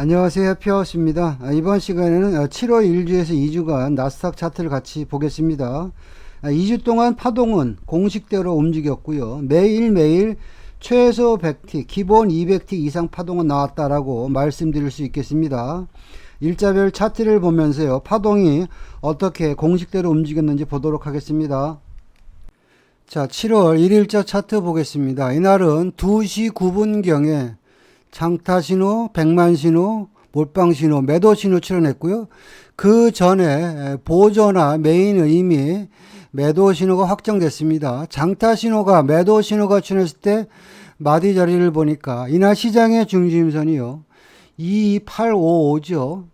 안녕하세요. 해피하우스입니다. 이번 시간에는 7월 1주에서 2주간 나스닥 차트를 같이 보겠습니다. 2주 동안 파동은 공식대로 움직였고요. 매일매일 최소 100티, 기본 200티 이상 파동은 나왔다라고 말씀드릴 수 있겠습니다. 일자별 차트를 보면서요, 파동이 어떻게 공식대로 움직였는지 보도록 하겠습니다. 자, 7월 1일자 차트 보겠습니다. 이날은 2시 9분경에 장타신호, 백만신호, 몰빵신호, 매도신호 출현했고요. 그 전에 보조나 메인은 이미 매도신호가 확정됐습니다. 장타신호가 매도신호가 출현했을 때 마디 자리를 보니까 이날 시장의 중심선이요, 2855죠.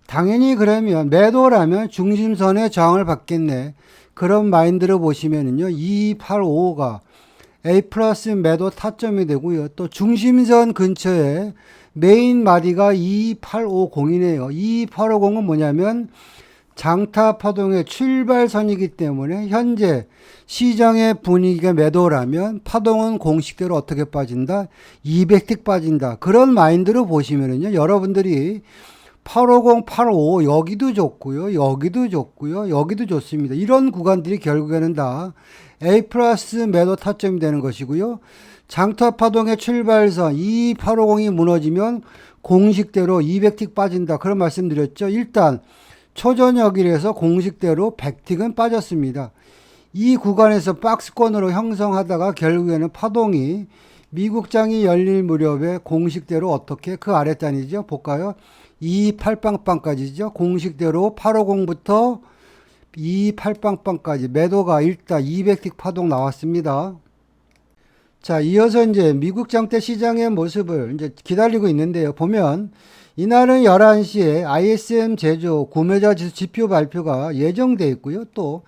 당연히 그러면 매도라면 중심선의 저항을 받겠네, 그런 마인드로 보시면은요, 2855가 A 플러스 매도 타점이 되고요. 또 중심선 근처에 메인 마디가 2850이네요. 2850은 뭐냐면 장타 파동의 출발선이기 때문에 현재 시장의 분위기가 매도라면 파동은 공식대로 어떻게 빠진다? 200틱 빠진다. 그런 마인드로 보시면은요, 여러분들이 850, 855 여기도 좋고요, 여기도 좋고요, 여기도 좋습니다. 이런 구간들이 결국에는 다 A 플러스 매도 타점이 되는 것이고요. 장타 파동의 출발선 2850이 무너지면 공식대로 200틱 빠진다, 그런 말씀 드렸죠. 일단 초저녁일에서 공식대로 100틱은 빠졌습니다. 이 구간에서 박스권으로 형성하다가 결국에는 파동이 미국장이 열릴 무렵에 공식대로 어떻게 그 아랫단이죠. 볼까요? 28빵빵까지죠. 공식대로 850부터 28빵빵까지 매도가 일단 200틱 파동 나왔습니다. 자, 이어서 이제 미국장 때 시장의 모습을 이제 기다리고 있는데요. 보면 이날은 11시에 ISM 제조 구매자 지표 발표가 예정되어 있고요. 또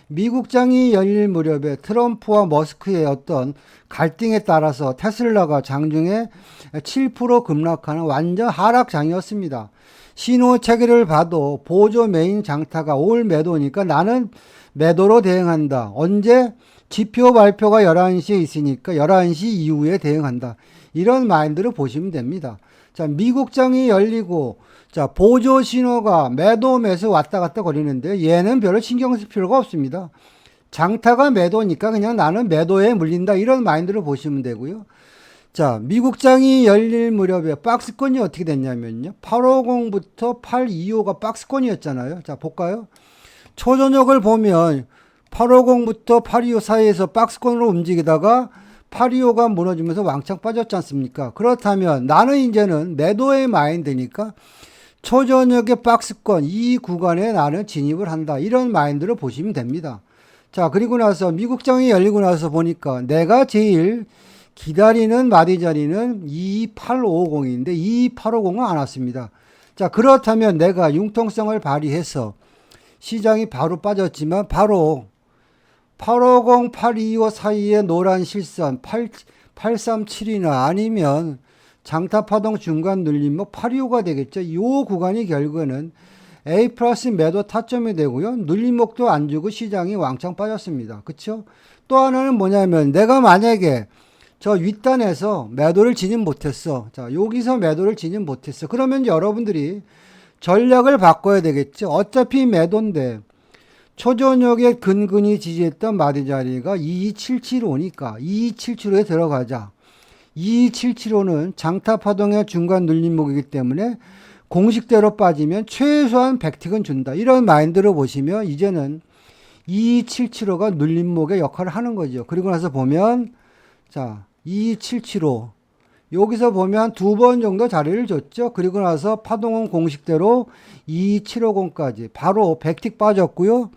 미국장이 열릴 무렵에 트럼프와 머스크의 어떤 갈등에 따라서 테슬라가 장중에 7% 급락하는 완전 하락장이었습니다. 신호 체계를 봐도 보조 메인 장타가 올 매도니까 나는 매도로 대응한다. 언제? 지표 발표가 11시에 있으니까 11시 이후에 대응한다. 이런 마인드로 보시면 됩니다. 자, 미국장이 열리고, 자, 보조 신호가 매도 매수 왔다 갔다 거리는데 얘는 별로 신경 쓸 필요가 없습니다. 장타가 매도니까 그냥 나는 매도에 물린다, 이런 마인드로 보시면 되고요. 자, 미국장이 열릴 무렵에 박스권이 어떻게 됐냐면요, 850부터 825가 박스권이었잖아요. 자, 볼까요? 초저녁을 보면 850부터 825 사이에서 박스권으로 움직이다가 825가 무너지면서 왕창 빠졌지 않습니까? 그렇다면 나는 이제는 매도의 마인드니까 초저녁의 박스권 이 구간에 나는 진입을 한다, 이런 마인드로 보시면 됩니다. 자, 그리고 나서 미국장이 열리고 나서 보니까 내가 제일 기다리는 마디 자리는 2850인데 2850은 안 왔습니다. 자, 그렇다면 내가 융통성을 발휘해서 시장이 바로 빠졌지만 바로 850, 825 사이에 노란 실선 837이나 아니면 장타파동 중간 눌림목 825가 되겠죠. 이 구간이 결국에는 A 플러스 매도 타점이 되고요. 눌림목도 안 주고 시장이 왕창 빠졌습니다. 그쵸? 또 하나는 뭐냐면 내가 만약에 저 윗단에서 매도를 진입 못했어. 자, 여기서 매도를 진입 못했어. 그러면 여러분들이 전략을 바꿔야 되겠죠. 어차피 매도인데 초저녁에 근근히 지지했던 마디 자리가 22775니까 22775에 들어가자. 22775는 장타 파동의 중간 눌림목이기 때문에 공식대로 빠지면 최소한 100틱은 준다, 이런 마인드로 보시면 이제는 22775가 눌림목의 역할을 하는 거죠. 그리고 나서 보면 자, 2775 여기서 보면 두 번 정도 자리를 줬죠. 그리고 나서 파동은 공식대로 2750까지 바로 100틱 빠졌고요.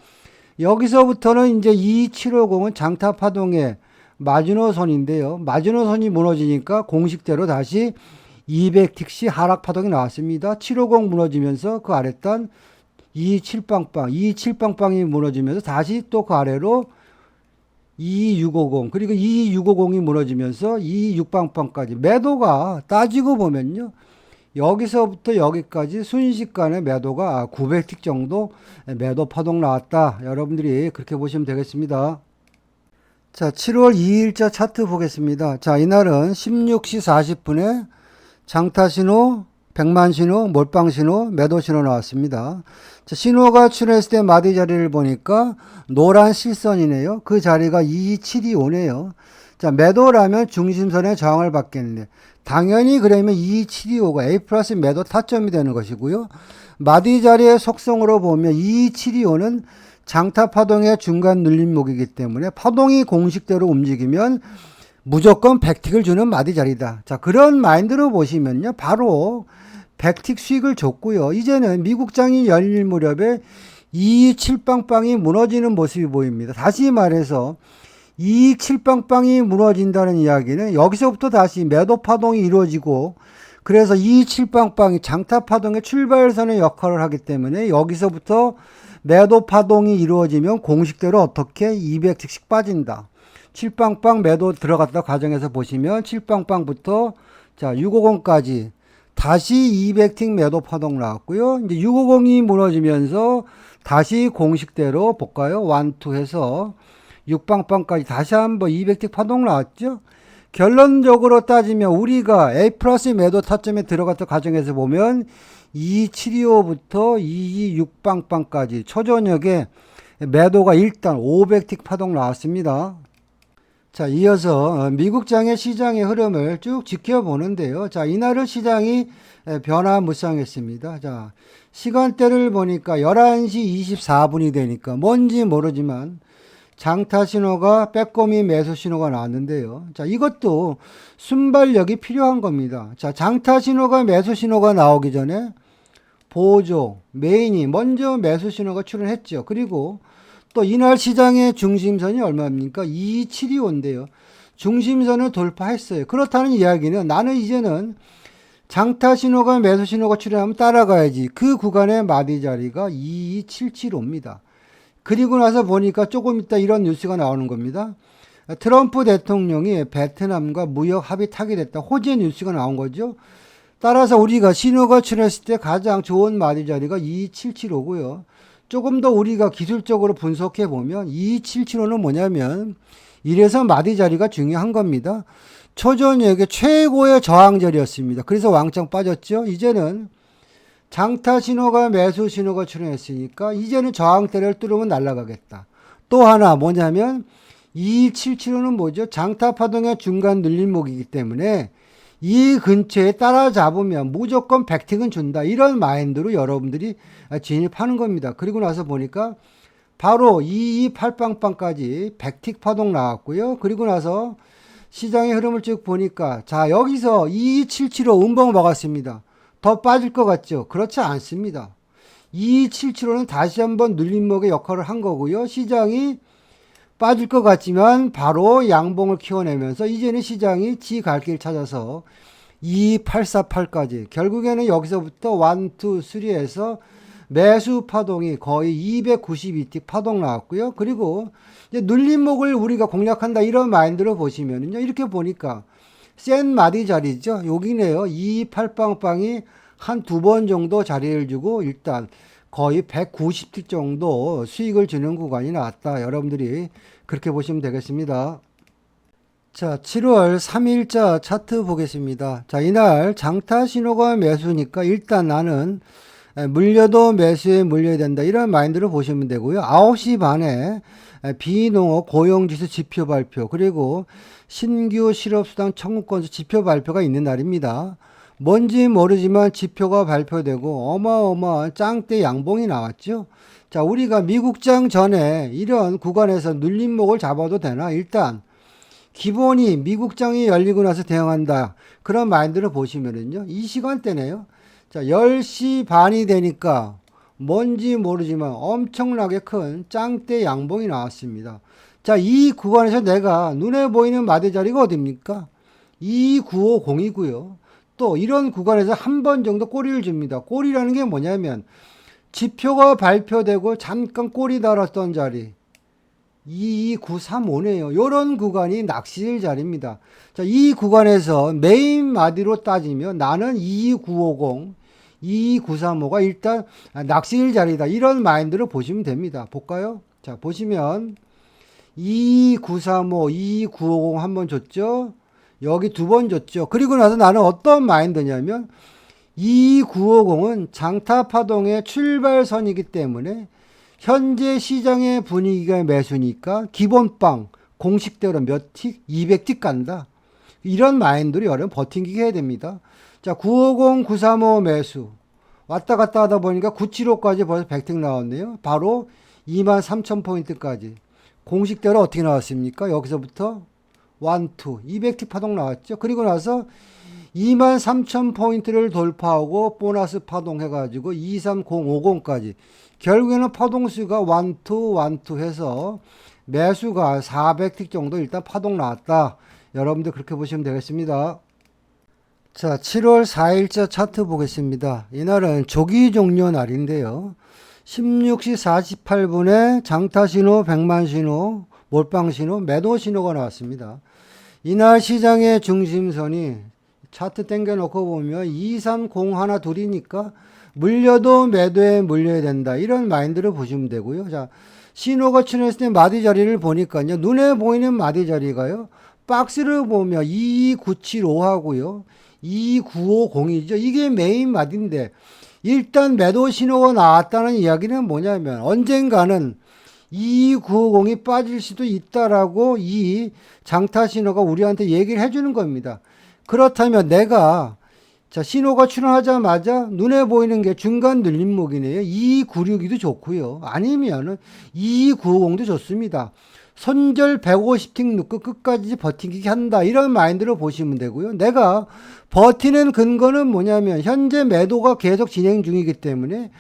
여기서부터는 이제 2750은 장타 파동의 마지노선인데요. 마지노선이 무너지니까 공식대로 다시 200틱씩 하락 파동이 나왔습니다. 750 무너지면서 그 아랫단 27빵빵, 27빵빵이 무너지면서 다시 또 그 아래로 2650, 그리고 2650이 무너지면서 26빵빵까지 매도가 따지고 보면요, 여기서부터 여기까지 순식간에 매도가 900틱 정도 매도 파동 나왔다. 여러분들이 그렇게 보시면 되겠습니다. 자, 7월 2일자 차트 보겠습니다. 자, 이날은 16시 40분에 장타신호, 백만 신호, 몰빵 신호, 매도 신호 나왔습니다. 자, 신호가 출현했을 때 마디 자리를 보니까 노란 실선이네요. 그 자리가 22725네요. 자, 매도라면 중심선의 저항을 받겠는데 당연히 그러면 22725가 A 플러스 매도 타점이 되는 것이고요. 마디 자리의 속성으로 보면 22725는 장타 파동의 중간 눌림목이기 때문에 파동이 공식대로 움직이면 무조건 백틱을 주는 마디 자리다. 자, 그런 마인드로 보시면요. 바로 백틱 수익을 줬고요. 이제는 미국장이 열릴 무렵에 이 칠빵빵이 무너지는 모습이 보입니다. 다시 말해서 이 칠빵빵이 무너진다는 이야기는 여기서부터 다시 매도 파동이 이루어지고 그래서 이 칠빵빵이 장타 파동의 출발선의 역할을 하기 때문에 여기서부터 매도 파동이 이루어지면 공식대로 어떻게 200틱씩 빠진다. 칠빵빵 매도 들어갔다 과정에서 보시면 칠빵빵부터 자 650까지 다시 200틱 매도 파동 나왔고요. 이제 650이 무너지면서 다시 공식대로 볼까요? 1, 2 해서 6빵빵까지 다시 한번 200틱 파동 나왔죠. 결론적으로 따지면 우리가 A 플러스 매도 타점에 들어갔던 과정에서 보면 2725부터 226빵빵까지 초저녁에 매도가 일단 500틱 파동 나왔습니다. 자, 이어서 미국장의 시장의 흐름을 쭉 지켜보는데요. 자, 이날은 시장이 변화무쌍했습니다. 자, 시간대를 보니까 11시 24분이 되니까 뭔지 모르지만 장타 신호가 빼꼼히 매수 신호가 나왔는데요. 자, 이것도 순발력이 필요한 겁니다. 자, 장타 신호가 매수 신호가 나오기 전에 보조, 메인이 먼저 매수 신호가 출현했죠. 그리고 또 이날 시장의 중심선이 얼마입니까? 2725인데요. 중심선을 돌파했어요. 그렇다는 이야기는 나는 이제는 장타 신호가 매수 신호가 출현하면 따라가야지. 그 구간의 마디 자리가 22775입니다. 그리고 나서 보니까 조금 있다 이런 뉴스가 나오는 겁니다. 트럼프 대통령이 베트남과 무역 합의 타결했다. 호재 뉴스가 나온 거죠. 따라서 우리가 신호가 출현했을 때 가장 좋은 마디 자리가 2775고요. 조금 더 우리가 기술적으로 분석해 보면 2775는 뭐냐면 이래서 마디 자리가 중요한 겁니다. 초저녁에 최고의 저항 자리였습니다. 그래서 왕창 빠졌죠. 이제는 장타 신호가 매수 신호가 출현했으니까 이제는 저항대를 뚫으면 날아가겠다. 또 하나 뭐냐면 2775는 뭐죠? 장타 파동의 중간 눌림목이기 때문에 이 근처에 따라잡으면 무조건 백틱은 준다. 이런 마인드로 여러분들이 진입하는 겁니다. 그리고 나서 보니까 바로 228빵빵까지 백틱 파동 나왔고요. 그리고 나서 시장의 흐름을 쭉 보니까 자 여기서 2775 음봉 먹었습니다. 더 빠질 것 같죠? 그렇지 않습니다. 2775는 다시 한번 눌림목의 역할을 한 거고요. 시장이 빠질 것 같지만 바로 양봉을 키워내면서 이제는 시장이 지 갈 길 찾아서 2848까지 결국에는 여기서부터 1, 2, 3에서 매수 파동이 거의 292틱 파동 나왔고요. 그리고 이제 눌림목을 우리가 공략한다 이런 마인드로 보시면은요. 이렇게 보니까 센 마디 자리죠. 여기네요. 28빵빵이 한 두 번 정도 자리를 주고 일단 거의 190틱 정도 수익을 주는 구간이 나왔다. 여러분들이 그렇게 보시면 되겠습니다. 자, 7월 3일자 차트 보겠습니다. 자, 이날 장타 신호가 매수니까 일단 나는 물려도 매수에 물려야 된다. 이런 마인드로 보시면 되고요. 9시 반에 비농업 고용지수 지표 발표 그리고 신규 실업수당 청구 건수 지표 발표가 있는 날입니다. 뭔지 모르지만 지표가 발표되고 어마어마한 짱대 양봉이 나왔죠. 자, 우리가 미국장 전에 이런 구간에서 눌림목을 잡아도 되나? 일단 기본이 미국장이 열리고 나서 대응한다. 그런 마인드를 보시면은요. 이 시간대네요. 자, 10시 반이 되니까 뭔지 모르지만 엄청나게 큰 짱대 양봉이 나왔습니다. 자, 이 구간에서 내가 눈에 보이는 마디 자리가 어딥니까? 2950이고요. 또 이런 구간에서 한 번 정도 꼬리를 줍니다. 꼬리라는 게 뭐냐면 지표가 발표되고 잠깐 꼬리 달았던 자리 22935네요. 이런 구간이 낚시일 자리입니다. 자, 이 구간에서 메인 마디로 따지면 나는 22950, 22935가 일단 낚시일 자리다. 이런 마인드로 보시면 됩니다. 볼까요? 자, 보시면 22935, 22950 한 번 줬죠. 여기 두 번 줬죠. 그리고 나서 나는 어떤 마인드냐면 2950은 장타 파동의 출발선이기 때문에 현재 시장의 분위기가 매수니까 기본빵 공식대로 몇 틱? 200틱 간다. 이런 마인드로 여러분 버팅기 해야 됩니다. 자, 950, 935 매수. 왔다 갔다 하다 보니까 975까지 벌써 100틱 나왔네요. 바로 23,000포인트까지. 공식대로 어떻게 나왔습니까? 여기서부터 1, 2, 200틱 파동 나왔죠. 그리고 나서 23,000포인트를 돌파하고 보너스 파동 해가지고 23050까지. 결국에는 파동수가 1, 2, 1, 2 해서 매수가 400틱 정도 일단 파동 나왔다. 여러분들 그렇게 보시면 되겠습니다. 자, 7월 4일자 차트 보겠습니다. 이날은 조기 종료 날인데요. 16시 48분에 장타 신호, 100만 신호, 몰빵 신호, 매도 신호가 나왔습니다. 이날 시장의 중심선이 차트 당겨놓고 보면 2, 3, 0 하나 둘이니까 물려도 매도에 물려야 된다. 이런 마인드를 보시면 되고요. 자, 신호가 출현했을 때 마디 자리를 보니까요. 눈에 보이는 마디 자리가요. 박스를 보면 22975 하고요. 2950이죠. 이게 메인 마디인데 일단 매도 신호가 나왔다는 이야기는 뭐냐면 언젠가는 2950이 빠질 수도 있다라고 이 장타 신호가 우리한테 얘기를 해주는 겁니다. 그렇다면 내가 자, 신호가 출현하자마자 눈에 보이는 게 중간 눌림목이네요. 296이도 좋고요. 아니면은 2950도 좋습니다. 손절 150틱 넣고 끝까지 버티기 한다. 이런 마인드로 보시면 되고요. 내가 버티는 근거는 뭐냐면 현재 매도가 계속 진행 중이기 때문에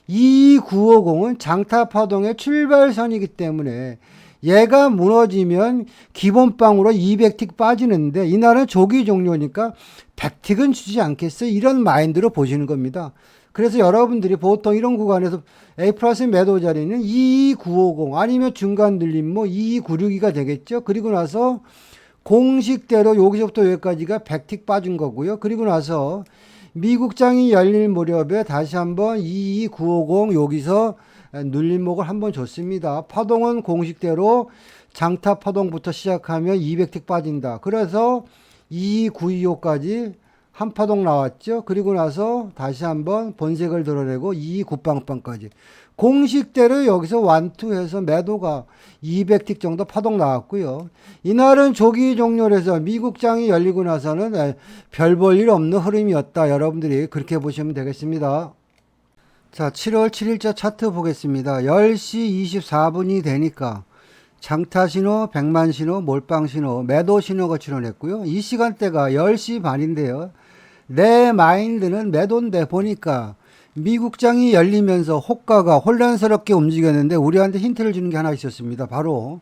2950은 장타 파동의 출발선이기 때문에 얘가 무너지면 기본빵으로 200틱 빠지는데 이날은 조기 종료니까 100틱은 주지 않겠어요. 이런 마인드로 보시는 겁니다. 그래서 여러분들이 보통 이런 구간에서 A 플러스 매도 자리는 2950 아니면 중간 늘림목 2296이가 되겠죠. 그리고 나서 공식대로 여기서부터 여기까지가 100틱 빠진 거고요. 그리고 나서 미국장이 열릴 무렵에 다시 한번 22950 여기서 눌림목을 한번 줬습니다. 파동은 공식대로 장타 파동부터 시작하면 200틱 빠진다. 그래서 2925까지 한 파동 나왔죠. 그리고 나서 다시 한번 본색을 드러내고 29빵빵까지. 공식대로 여기서 1, 2 해서 매도가 200틱 정도 파동 나왔고요. 이날은 조기 종료를 해서 미국장이 열리고 나서는 별 볼 일 없는 흐름이었다. 여러분들이 그렇게 보시면 되겠습니다. 자, 7월 7일자 차트 보겠습니다. 10시 24분이 되니까 장타 신호, 100만 신호, 몰빵 신호, 매도 신호가 출현했고요. 이 시간대가 10시 반인데요. 내 마인드는 매도인데 보니까 미국장이 열리면서 호가가 혼란스럽게 움직였는데 우리한테 힌트를 주는 게 하나 있었습니다. 바로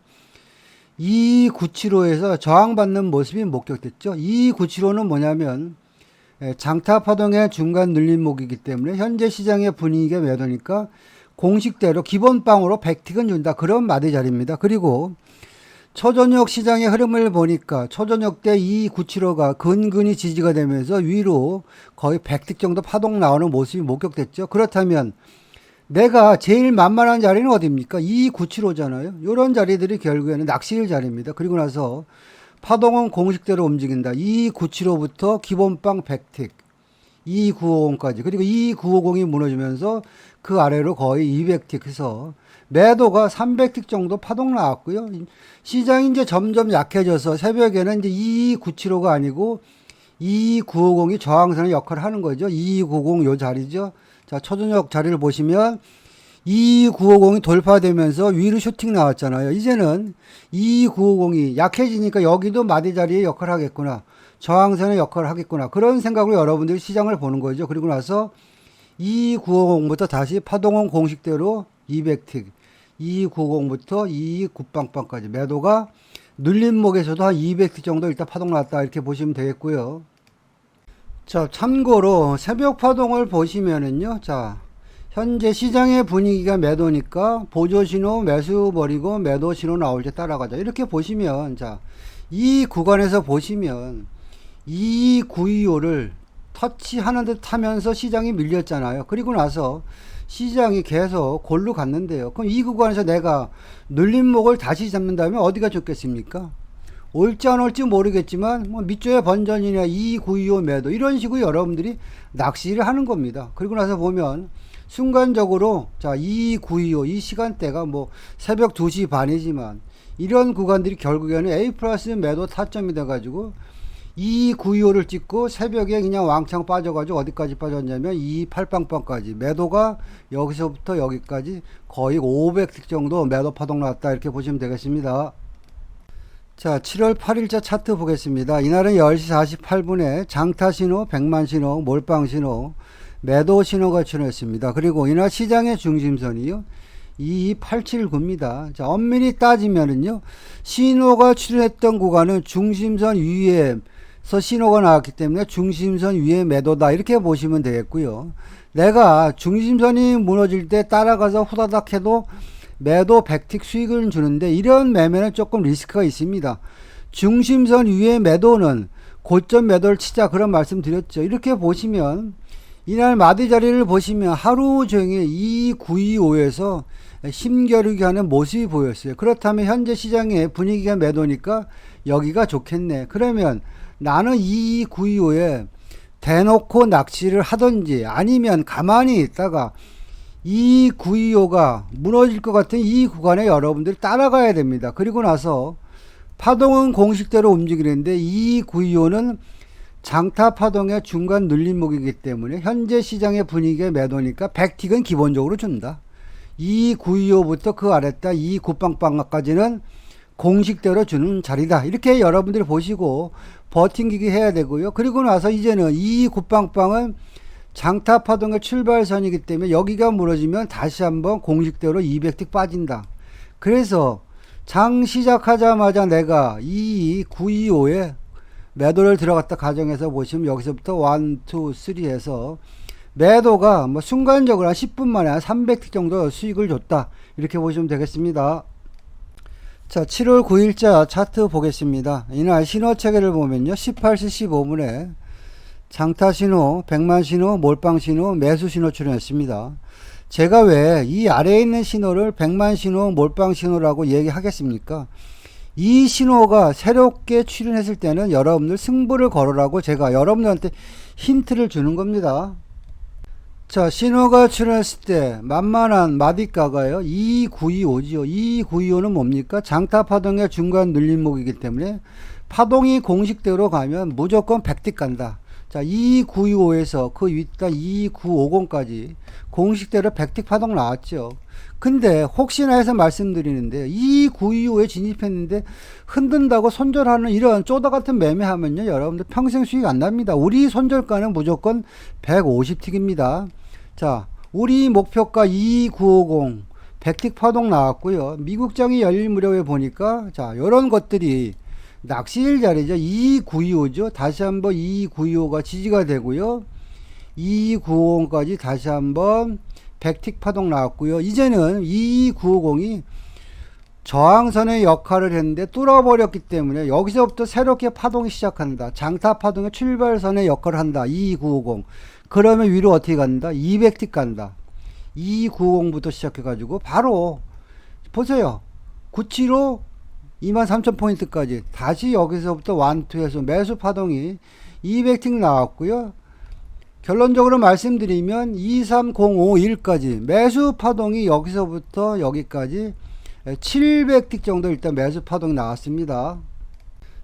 2975에서 저항받는 모습이 목격됐죠. 2975는 뭐냐면 장타 파동의 중간 눌림목이기 때문에 현재 시장의 분위기가 매도니까 공식대로 기본빵으로 100틱은 준다. 그런 마디 자리입니다. 그리고 초저녁 시장의 흐름을 보니까 초저녁 때 2975가 근근히 지지가 되면서 위로 거의 100틱 정도 파동 나오는 모습이 목격됐죠. 그렇다면 내가 제일 만만한 자리는 어디입니까? 2975잖아요. 이런 자리들이 결국에는 낚시일 자리입니다. 그리고 나서 파동은 공식대로 움직인다. 2975부터 기본빵 100틱, 2950까지. 그리고 2950이 무너지면서 그 아래로 거의 200틱 해서 매도가 300틱 정도 파동 나왔고요. 시장이 이제 점점 약해져서 새벽에는 이제 2975가 아니고 2950이 저항선의 역할을 하는 거죠. 2290 요 자리죠. 자, 초저녁 자리를 보시면 22950이 돌파되면서 위로 슈팅 나왔잖아요. 이제는 22950이 약해지니까 여기도 마디 자리의 역할을 하겠구나. 저항선의 역할을 하겠구나. 그런 생각으로 여러분들이 시장을 보는 거죠. 그리고 나서 22950부터 다시 파동원 공식대로 200틱, 290부터 229빵빵까지 매도가 눌림목에서도 한 200틱 정도 일단 파동 났다. 이렇게 보시면 되겠고요. 자, 참고로 새벽 파동을 보시면은요. 자, 현재 시장의 분위기가 매도니까 보조 신호 매수 버리고 매도 신호 나올 때 따라가자. 이렇게 보시면 자, 이 구간에서 보시면 2925를 터치하는 듯 하면서 시장이 밀렸잖아요. 그리고 나서 시장이 계속 골로 갔는데요. 그럼 이 구간에서 내가 눌림목을 다시 잡는다면 어디가 좋겠습니까? 올지 안 올지 모르겠지만 뭐 밑줄의 번전이나 2925 매도 이런 식으로 여러분들이 낚시를 하는 겁니다. 그리고 나서 보면 순간적으로 자 2925 이 시간대가 뭐 새벽 2시 반이지만 이런 구간들이 결국에는 A 플러스 매도 타점이 돼가지고 2925를 찍고 새벽에 그냥 왕창 빠져가지고 어디까지 빠졌냐면 28빵빵까지 매도가 여기서부터 여기까지 거의 500틱 정도 매도 파동 났다 이렇게 보시면 되겠습니다. 자 7월 8일자 차트 보겠습니다. 이날은 10시 48분에 장타 신호, 백만 신호, 몰빵 신호, 매도 신호가 출현했습니다. 그리고 이날 시장의 중심선이요 22879입니다. 자 엄밀히 따지면은요 신호가 출현했던 구간은 중심선 위에서 신호가 나왔기 때문에 중심선 위에 매도다 이렇게 보시면 되겠고요. 내가 중심선이 무너질 때 따라가서 후다닥 해도 매도 100틱 수익을 주는데 이런 매매는 조금 리스크가 있습니다. 중심선 위에 매도는 고점 매도를 치자 그런 말씀 드렸죠. 이렇게 보시면 이날 마디 자리를 보시면 하루 종일 2925에서 힘겨루기 하는 모습이 보였어요. 그렇다면 현재 시장의 분위기가 매도니까 여기가 좋겠네. 그러면 나는 2925에 대놓고 낚시를 하든지 아니면 가만히 있다가 2925가 무너질 것 같은 이 구간에 여러분들이 따라가야 됩니다. 그리고 나서 파동은 공식대로 움직이는데 2925는 장타 파동의 중간 눌림목이기 때문에 현재 시장의 분위기에 매도니까 100틱은 기본적으로 준다. 2925부터 그 아래다 29빵빵까지는 공식대로 주는 자리다. 이렇게 여러분들이 보시고 버팅기기 해야 되고요. 그리고 나서 이제는 29빵빵은 장타 파동의 출발선이기 때문에 여기가 무너지면 다시 한번 공식대로 200틱 빠진다. 그래서 장 시작하자마자 내가 2925에 매도를 들어갔다 가정해서 보시면 여기서부터 1, 2, 3 해서 매도가 뭐 순간적으로 한 10분 만에 한 300틱 정도 수익을 줬다. 이렇게 보시면 되겠습니다. 자, 7월 9일자 차트 보겠습니다. 이날 신호 체계를 보면요. 18시 15분에 장타 신호, 백만 신호, 몰빵 신호, 매수 신호 출현했습니다. 제가 왜 이 아래에 있는 신호를 백만 신호, 몰빵 신호라고 얘기하겠습니까? 이 신호가 새롭게 출현했을 때는 여러분들 승부를 걸으라고 제가 여러분들한테 힌트를 주는 겁니다. 자, 신호가 출현했을 때 만만한 마디가가요 2925죠. 2925는 뭡니까? 장타 파동의 중간 눌림목이기 때문에 파동이 공식대로 가면 무조건 100틱 간다. 자, 2925에서 그 윗단 2950까지 공식대로 100틱 파동 나왔죠. 근데 혹시나 해서 말씀드리는데 2925에 진입했는데 흔든다고 손절하는 이런 쪼다 같은 매매하면요 여러분들 평생 수익 안 납니다. 우리 손절가는 무조건 150틱입니다. 자, 우리 목표가 2950 100틱 파동 나왔고요. 미국장이 열릴 무렵에 보니까 자 요런 것들이 낚시일 자리죠. 2925죠. 다시 한번 2925가 지지가 되고요. 2950까지 다시 한번 100틱 파동 나왔고요. 이제는 2950이 저항선의 역할을 했는데 뚫어버렸기 때문에 여기서부터 새롭게 파동이 시작한다. 장타 파동의 출발선의 역할을 한다. 2950. 그러면 위로 어떻게 간다? 200틱 간다. 2950부터 시작해가지고 바로 보세요. 975 23,000포인트까지 다시 여기서부터 1, 2에서 매수 파동이 200틱 나왔고요. 결론적으로 말씀드리면 23051까지 매수 파동이 여기서부터 여기까지 700틱 정도 일단 매수 파동이 나왔습니다.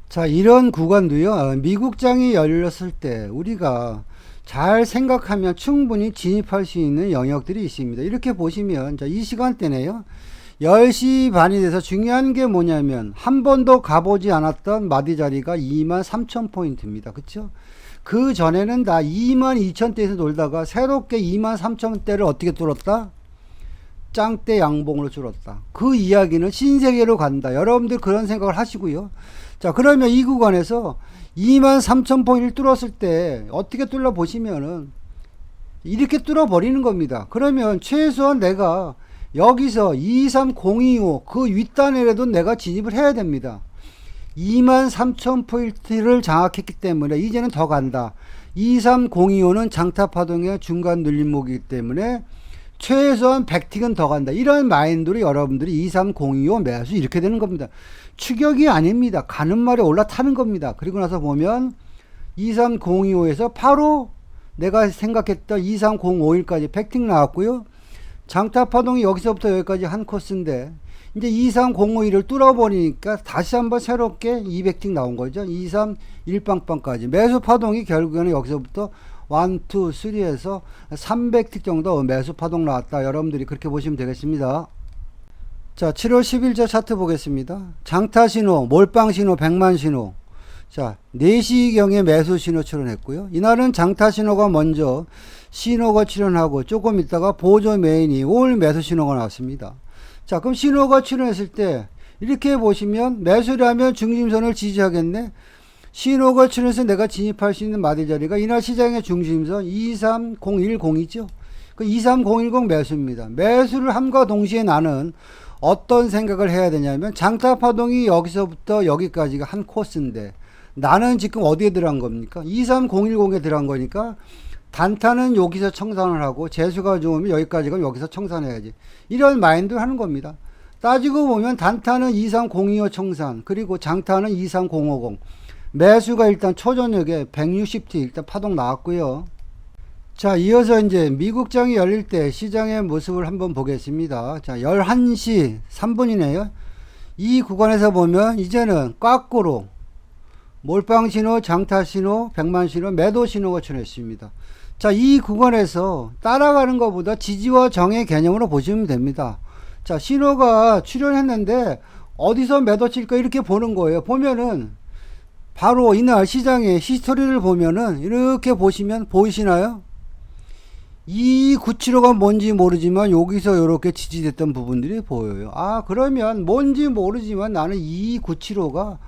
자, 이런 구간도요 미국장이 열렸을 때 우리가 잘 생각하면 충분히 진입할 수 있는 영역들이 있습니다. 이렇게 보시면 자, 이 시간대네요 10시 반이 돼서 중요한 게 뭐냐면 한 번도 가보지 않았던 마디 자리가 23,000포인트입니다. 그쵸? 그 전에는 다 22,000대에서 놀다가 새롭게 23,000대를 어떻게 뚫었다? 짱대 양봉으로 뚫었다. 그 이야기는 신세계로 간다. 여러분들 그런 생각을 하시고요. 자, 그러면 이 구간에서 23,000포인트를 뚫었을 때 어떻게 뚫어 보시면은 이렇게 뚫어 버리는 겁니다. 그러면 최소한 내가 여기서 23025 그 윗단에라도 내가 진입을 해야 됩니다. 23,000포인트를 장악했기 때문에 이제는 더 간다. 23025는 장타 파동의 중간 눌림목이기 때문에 최소한 100틱은 더 간다. 이런 마인드로 여러분들이 2302호 매수 이렇게 되는 겁니다. 추격이 아닙니다. 가는 말에 올라타는 겁니다. 그리고 나서 보면 23025에서 바로 내가 생각했던 23051까지 100틱 나왔고요. 장타 파동이 여기서부터 여기까지 한 코스인데 이제 23051을 뚫어버리니까 다시 한번 새롭게 200틱 나온 거죠. 231빵빵까지 매수 파동이 결국에는 여기서부터 1, 2, 3에서 300틱 정도 매수 파동 나왔다. 여러분들이 그렇게 보시면 되겠습니다. 자, 7월 10일자 차트 보겠습니다. 장타 신호, 몰빵 신호, 100만 신호. 자, 4시경에 매수 신호 출현했고요. 이날은 장타 신호가 먼저 신호가 출현하고 조금 있다가 보조 메인이 올 매수 신호가 나왔습니다. 자, 그럼 신호가 출현했을 때 이렇게 보시면 매수라면 중심선을 지지하겠네. 신호가 출현해서 내가 진입할 수 있는 마디 자리가 이날 시장의 중심선 23010이죠. 그 23010 매수입니다. 매수를 함과 동시에 나는 어떤 생각을 해야 되냐면 장타 파동이 여기서부터 여기까지가 한 코스인데 나는 지금 어디에 들어간 겁니까? 23010에 들어간 거니까 단타는 여기서 청산을 하고 재수가 좋으면 여기까지 가면 여기서 청산해야지. 이런 마인드를 하는 겁니다. 따지고 보면 단타는 23025 청산, 그리고 장타는 23050. 매수가 일단 초저녁에 160T 일단 파동 나왔고요. 자, 이어서 이제 미국장이 열릴 때 시장의 모습을 한번 보겠습니다. 자, 11시 3분이네요. 이 구간에서 보면 이제는 깎고로 몰빵 신호, 장타 신호, 100만 신호, 매도 신호가 출현했습니다. 자, 이 구간에서 따라가는 것보다 지지와 정의 개념으로 보시면 됩니다. 자, 신호가 출현했는데 어디서 매도 칠까 이렇게 보는 거예요. 보면은 바로 이날 시장의 히스토리를 보면은 이렇게 보시면 보이시나요? 이 975가 뭔지 모르지만 여기서 이렇게 지지됐던 부분들이 보여요. 아, 그러면 뭔지 모르지만 나는 이 975가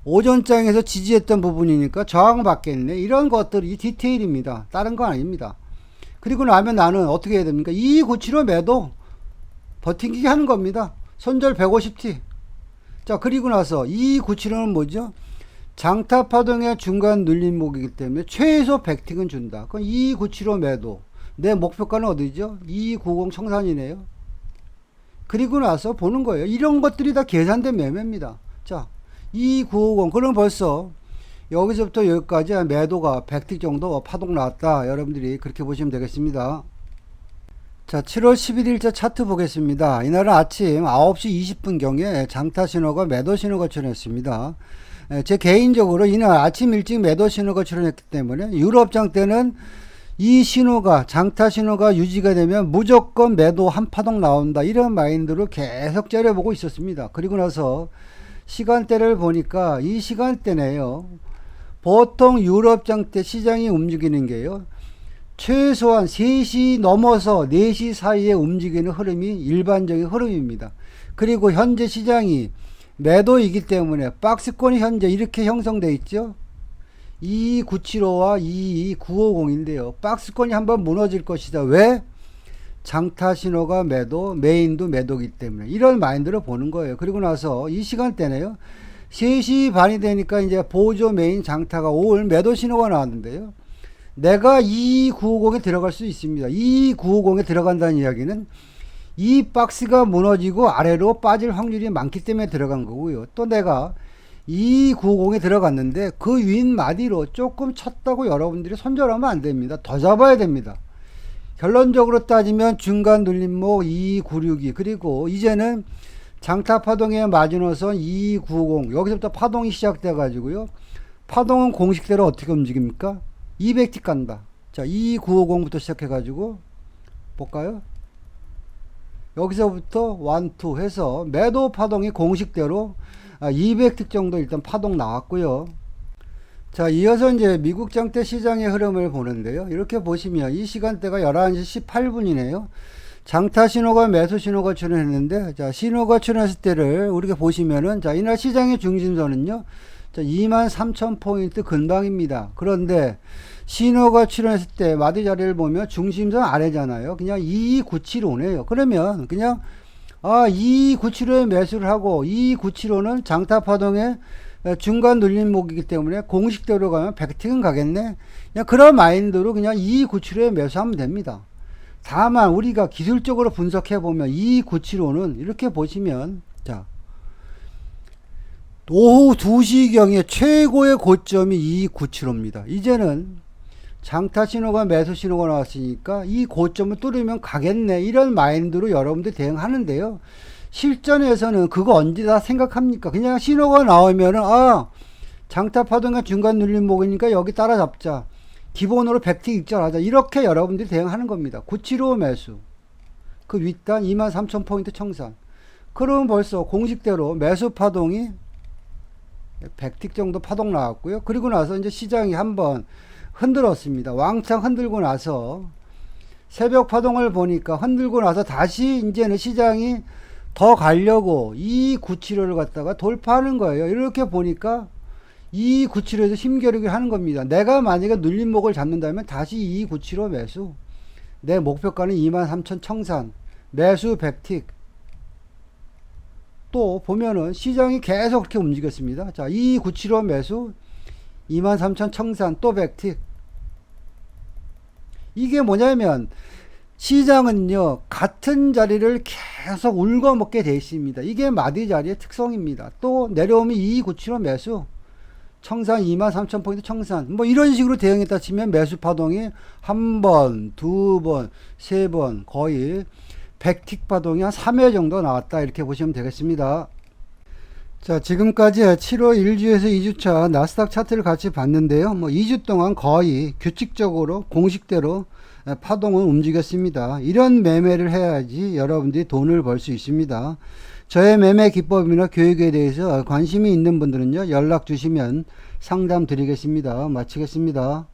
오전장에서 지지했던 부분이니까 저항받겠네. 이런 것들이 디테일입니다. 다른 거 아닙니다. 그리고 나면 나는 어떻게 해야 됩니까? 이 975 매도 버티기 하는 겁니다. 손절 150T. 자, 그리고 나서 이 975는 뭐죠? 장타 파동의 중간 눌림목이기 때문에 최소 100틱은 준다. 그럼 297호 매도. 내 목표가는 어디죠? 290 청산이네요. 그리고 나서 보는 거예요. 이런 것들이 다 계산된 매매입니다. 자, 2950. 그럼 벌써 여기서부터 여기까지 매도가 100틱 정도 파동 나왔다. 여러분들이 그렇게 보시면 되겠습니다. 자, 7월 11일자 차트 보겠습니다. 이날은 아침 9시 20분경에 장타 신호가 매도 신호가 출현했습니다. 제 개인적으로 이날 아침 일찍 매도 신호가 출현했기 때문에 유럽장 때는 이 신호가 장타 신호가 유지가 되면 무조건 매도 한 파동 나온다 이런 마인드로 계속 째려보고 있었습니다. 그리고 나서 시간대를 보니까 이 시간대네요. 보통 유럽장 때 시장이 움직이는 게요, 최소한 3시 넘어서 4시 사이에 움직이는 흐름이 일반적인 흐름입니다. 그리고 현재 시장이 매도이기 때문에 박스권이 현재 이렇게 형성되어 있죠. 2975와 22950인데요. 박스권이 한번 무너질 것이다. 왜? 장타 신호가 매도, 메인도 매도이기 때문에 이런 마인드로 보는 거예요. 그리고 나서 이 시간대네요. 3시 반이 되니까 이제 보조 메인 장타가 올 매도 신호가 나왔는데요. 내가 2950에 들어갈 수 있습니다. 2950에 들어간다는 이야기는 이 박스가 무너지고 아래로 빠질 확률이 많기 때문에 들어간 거고요. 또 내가 290에 들어갔는데 그 윗마디로 조금 쳤다고 여러분들이 손절하면 안 됩니다. 더 잡아야 됩니다. 결론적으로 따지면 중간 눌림목 2962, 그리고 이제는 장타 파동의 마지노선 290, 여기서부터 파동이 시작돼 가지고요. 파동은 공식대로 어떻게 움직입니까? 200T 간다. 자, 2950부터 시작해 가지고 볼까요? 여기서부터 1, 2 해서 매도 파동이 공식대로 200틱 정도 일단 파동 나왔고요. 자, 이어서 이제 미국장 때 시장의 흐름을 보는데요. 이렇게 보시면 이 시간대가 11시 18분이네요. 장타 신호가 매수 신호가 출현했는데, 자, 신호가 출현했을 때를 우리가 보시면은, 자, 이날 시장의 중심선은요, 자, 23,000포인트 근방입니다. 그런데 신호가 출현했을 때 마디 자리를 보면 중심선 아래잖아요. 그냥 2975네요. 그러면 그냥 2975에 매수를 하고 2975는 장타 파동의 중간 눌림목이기 때문에 공식대로 가면 100틱은 가겠네. 그냥 그런 마인드로 그냥 2975에 매수하면 됩니다. 다만 우리가 기술적으로 분석해 보면 이 975는 이렇게 보시면, 자, 오후 2시경에 최고의 고점이 이 975입니다. 이제는 장타 신호가 매수 신호가 나왔으니까 이 고점을 뚫으면 가겠네, 이런 마인드로 여러분들 대응하는데요. 실전에서는 그거 언제 다 생각합니까? 그냥 신호가 나오면은 장타 파동의 중간 눌림목이니까 여기 따라잡자, 기본으로 100틱 익절하자, 이렇게 여러분들이 대응하는 겁니다. 975 매수, 그 윗단 23,000포인트 청산. 그러면 벌써 공식대로 매수 파동이 100틱 정도 파동 나왔고요. 그리고 나서 이제 시장이 한번 흔들었습니다. 왕창 흔들고 나서 새벽 파동을 보니까 흔들고 나서 다시 이제는 시장이 더 가려고 이 975를 갖다가 돌파하는 거예요. 이렇게 보니까 이 975에서 힘겨루기를 하는 겁니다. 내가 만약에 눌림목을 잡는다면 다시 이 975 매수, 내 목표가는 23,000 청산, 매수 100틱. 또 보면은 시장이 계속 그렇게 움직였습니다. 자, 이 975 매수, 23,000 청산, 또 100틱. 이게 뭐냐면 시장은요, 같은 자리를 계속 울거먹게 돼 있습니다. 이게 마디 자리의 특성입니다. 또 내려오면 이 975 매수, 청산 23,000포인트 청산, 뭐 이런 식으로 대응했다 치면 매수 파동이 한 번, 두 번, 세 번, 거의 100틱 파동이 한 3회 정도 나왔다, 이렇게 보시면 되겠습니다. 자, 지금까지 7월 1주에서 2주차 나스닥 차트를 같이 봤는데요. 뭐 2주 동안 거의 규칙적으로 공식대로 파동은 움직였습니다. 이런 매매를 해야지 여러분들이 돈을 벌 수 있습니다. 저의 매매 기법이나 교육에 대해서 관심이 있는 분들은요, 연락 주시면 상담 드리겠습니다. 마치겠습니다.